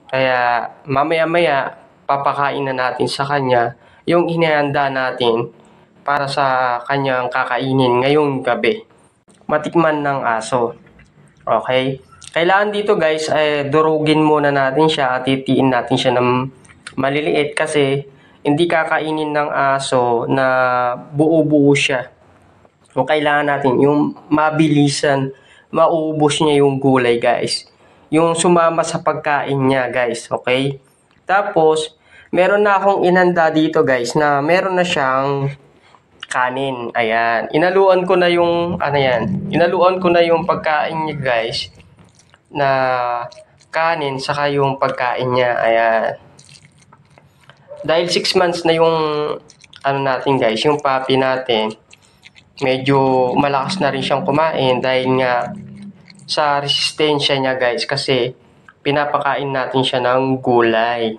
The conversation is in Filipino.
Kaya mamaya-maya papakain na natin sa kanya yung inihanda natin para sa kanyang kakainin ngayong gabi. Matikman ng aso. Okay? Kailangan dito guys durugin muna natin siya at titiin natin siya ng maliliit kasi hindi kakainin ng aso na buo-buo siya. So, kailangan natin yung mabilisan maubos niya yung gulay guys. Yung sumama sa pagkain niya guys, okay? Tapos, meron na akong inanda dito guys na meron na siyang kanin. Ayan. Inaluan ko na yung, inaluan ko na yung pagkain niya guys na kanin saka yung pagkain niya. Ayan. Dahil 6 months na yung natin guys, yung puppy natin, medyo malakas na rin siyang kumain dahil nga sa resistensya niya guys kasi pinapakain natin siya ng gulay.